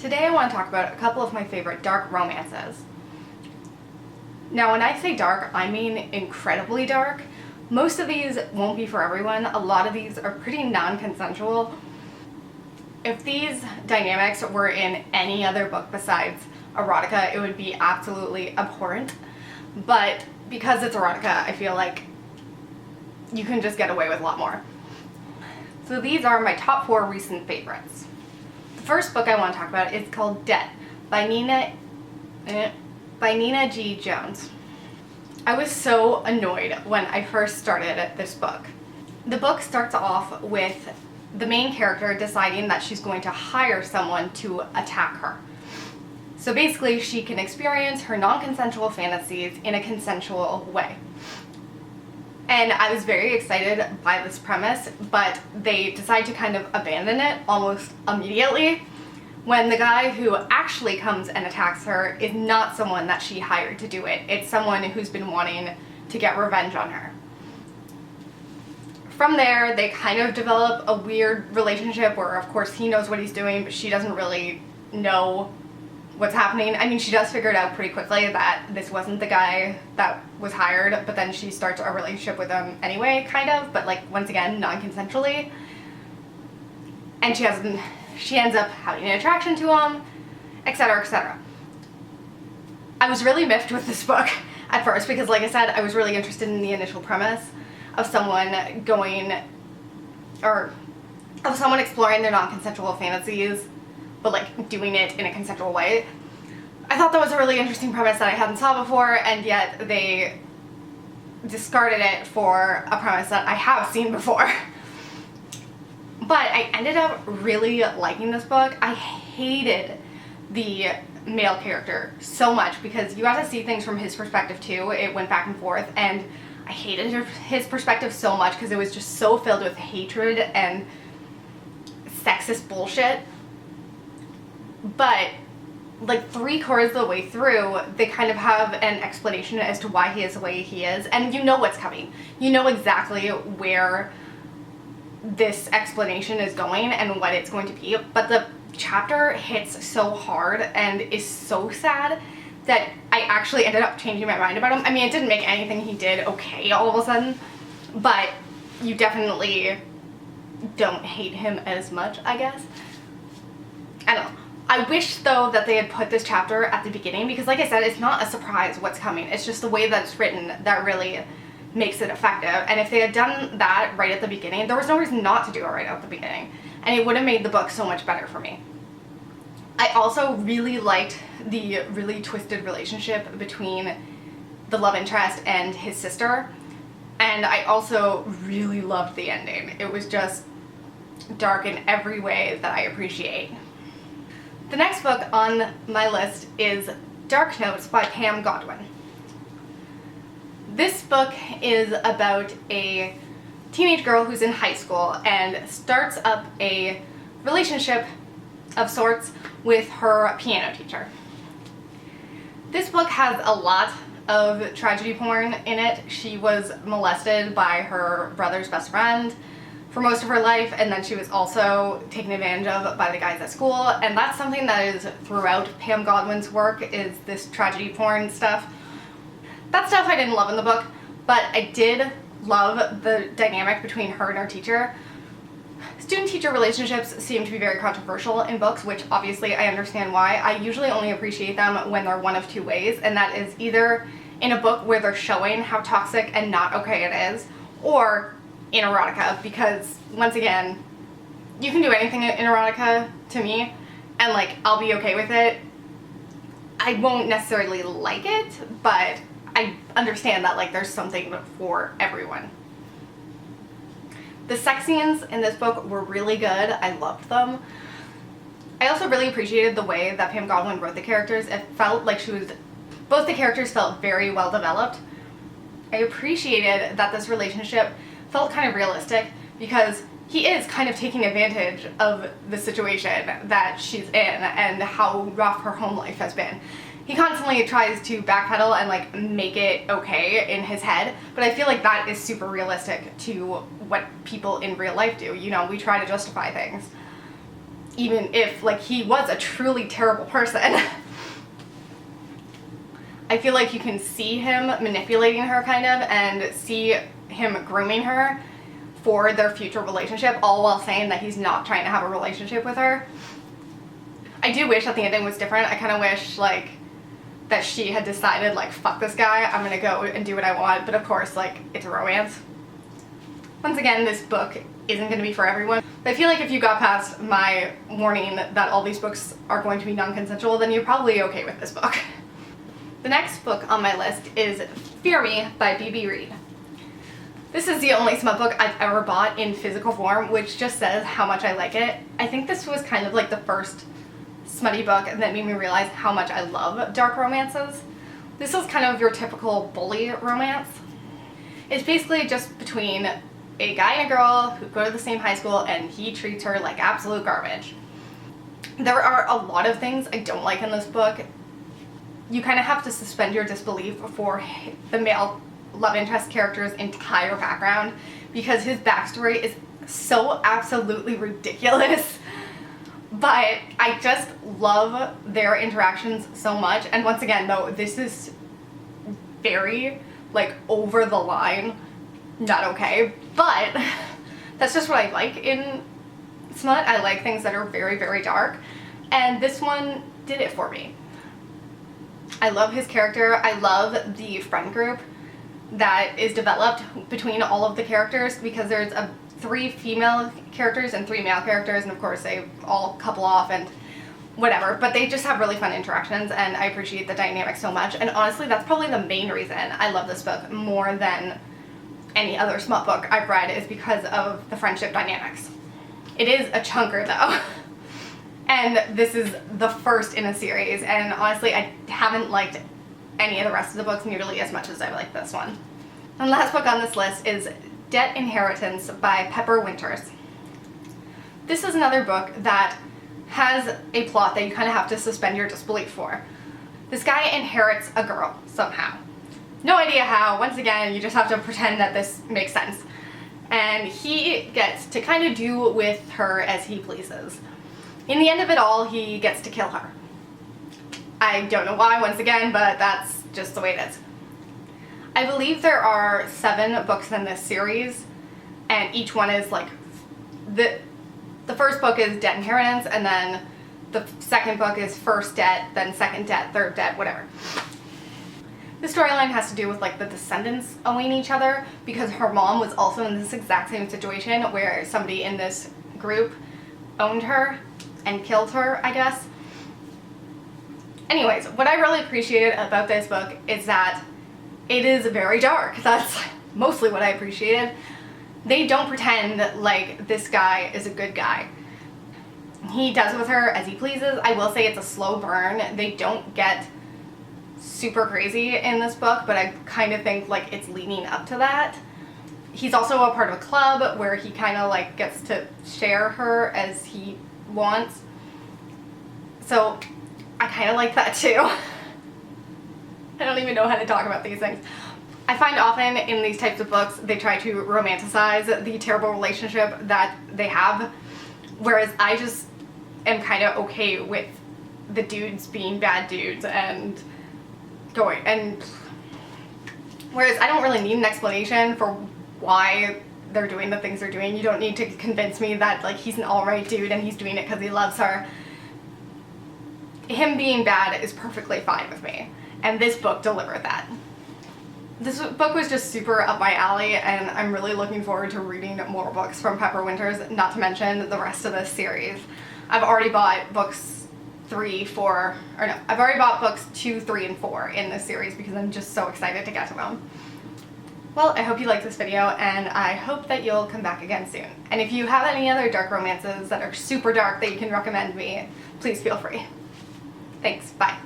Today I want to talk about a couple of my favorite dark romances. Now when I say dark, I mean incredibly dark. Most of these won't be for everyone. A lot of these are pretty non-consensual. If these dynamics were in any other book besides erotica, it would be absolutely abhorrent. But because it's erotica, I feel like you can just get away with a lot more. So these are my top 4 recent favorites. The first book I want to talk about is called Debt by Nina G. Jones. I was so annoyed when I first started this book. The book starts off with the main character deciding that she's going to hire someone to attack her. So basically she can experience her non-consensual fantasies in a consensual way. And I was very excited by this premise, but they decide to kind of abandon it almost immediately when the guy who actually comes and attacks her is not someone that she hired to do it. It's someone who's been wanting to get revenge on her. From there, they kind of develop a weird relationship where, of course, he knows what he's doing, but she doesn't really know what's happening. I mean, she does figure it out pretty quickly that this wasn't the guy that was hired, but then she starts a relationship with him anyway, kind of, but like, once again, non-consensually. And she ends up having an attraction to him, etc., etc. I was really miffed with this book at first because, like I said, I was really interested in the initial premise of someone exploring their non-consensual fantasies, but like doing it in a consensual way. I thought that was a really interesting premise that I hadn't saw before, and yet they discarded it for a premise that I have seen before. But I ended up really liking this book. I hated the male character so much because you got to see things from his perspective too. It went back and forth, and I hated his perspective so much because it was just so filled with hatred and sexist bullshit. But like 3/4 of the way through, they kind of have an explanation as to why he is the way he is, and you know what's coming. You know exactly where this explanation is going and what it's going to be, but the chapter hits so hard and is so sad that I actually ended up changing my mind about him. I mean, it didn't make anything he did okay all of a sudden, but you definitely don't hate him as much, I guess. I don't know. I wish, though, that they had put this chapter at the beginning because, like I said, it's not a surprise what's coming. It's just the way that it's written that really makes it effective. And if they had done that right at the beginning, there was no reason not to do it right at the beginning. And it would have made the book so much better for me. I also really liked the really twisted relationship between the love interest and his sister. And I also really loved the ending. It was just dark in every way that I appreciate. The next book on my list is Dark Notes by Pam Godwin. This book is about a teenage girl who's in high school and starts up a relationship of sorts with her piano teacher. This book has a lot of tragedy porn in it. She was molested by her brother's best friend for most of her life, and then she was also taken advantage of by the guys at school, and that's something that is throughout Pam Godwin's work, is this tragedy porn stuff. That stuff I didn't love in the book, but I did love the dynamic between her and her teacher. Student-teacher relationships seem to be very controversial in books, which obviously I understand why. I usually only appreciate them when they're one of two ways, and that is either in a book where they're showing how toxic and not okay it is, or in erotica, because once again, you can do anything in erotica to me, and like, I'll be okay with it. I won't necessarily like it, but I understand that like there's something for everyone. The sex scenes in this book were really good. I loved them. I also really appreciated the way that Pam Godwin wrote the characters. It felt like both the characters felt very well developed. I appreciated that this relationship felt kind of realistic because he is kind of taking advantage of the situation that she's in and how rough her home life has been. He constantly tries to backpedal and like make it okay in his head, but I feel like that is super realistic to what people in real life do. You know, we try to justify things. even if like he was a truly terrible person. I feel like you can see him manipulating her kind of, and see him grooming her for their future relationship, all while saying that he's not trying to have a relationship with her. I do wish that the ending was different. I kind of wish like that she had decided like, fuck this guy, I'm gonna go and do what I want, but of course like it's a romance. Once again, this book isn't going to be for everyone. But I feel like if you got past my warning that all these books are going to be non-consensual, then you're probably okay with this book. The next book on my list is Fear Me by B.B. Reid. This is the only smut book I've ever bought in physical form, which just says how much I like it. I think this was kind of like the first smutty book that made me realize how much I love dark romances. This is kind of your typical bully romance. It's basically just between a guy and a girl who go to the same high school, and he treats her like absolute garbage. There are a lot of things I don't like in this book. You kind of have to suspend your disbelief for the male love interest character's entire background, because his backstory is so absolutely ridiculous. But I just love their interactions so much. And once again, though, this is very like over the line, not okay, but that's just what I like in smut. I like things that are very, very dark, and this one did it for me. I love his character. I love the friend group that is developed between all of the characters, because there's 3 female characters and 3 male characters, and of course they all couple off and whatever, but they just have really fun interactions, and I appreciate the dynamic so much. And honestly, that's probably the main reason I love this book more than any other smut book I've read, is because of the friendship dynamics. It is a chunker though, and this is the first in a series, and honestly I haven't liked any of the rest of the books nearly as much as I like this one. And the last book on this list is Debt Inheritance by Pepper Winters. This is another book that has a plot that you kind of have to suspend your disbelief for. This guy inherits a girl somehow. No idea how. Once again, you just have to pretend that this makes sense. And he gets to kind of do with her as he pleases. In the end of it all, he gets to kill her. I don't know why, once again, but that's just the way it is. I believe there are 7 books in this series, and each one is like, the first book is Debt Inheritance, and then the second book is First Debt, then Second Debt, Third Debt, whatever. The storyline has to do with like the descendants owing each other, because her mom was also in this exact same situation where somebody in this group owned her and killed her, I guess. Anyways, what I really appreciated about this book is that it is very dark. That's mostly what I appreciated. They don't pretend like this guy is a good guy. He does with her as he pleases. I will say it's a slow burn. They don't get super crazy in this book, but I kind of think like it's leading up to that. He's also a part of a club where he kind of like gets to share her as he wants. So I kind of like that too. I don't even know how to talk about these things. I find often in these types of books they try to romanticize the terrible relationship that they have, whereas I just am kind of okay with the dudes being bad dudes and going, and whereas I don't really need an explanation for why they're doing the things they're doing. You don't need to convince me that like he's an alright dude and he's doing it because he loves her. Him being bad is perfectly fine with me, and this book delivered that. This book was just super up my alley, and I'm really looking forward to reading more books from Pepper Winters, not to mention the rest of this series. I've already bought books 3, 4, or no, I've already bought books 2, 3, and 4 in this series because I'm just so excited to get to them. Well, I hope you liked this video, and I hope that you'll come back again soon. And if you have any other dark romances that are super dark that you can recommend me, please feel free. Thanks, bye.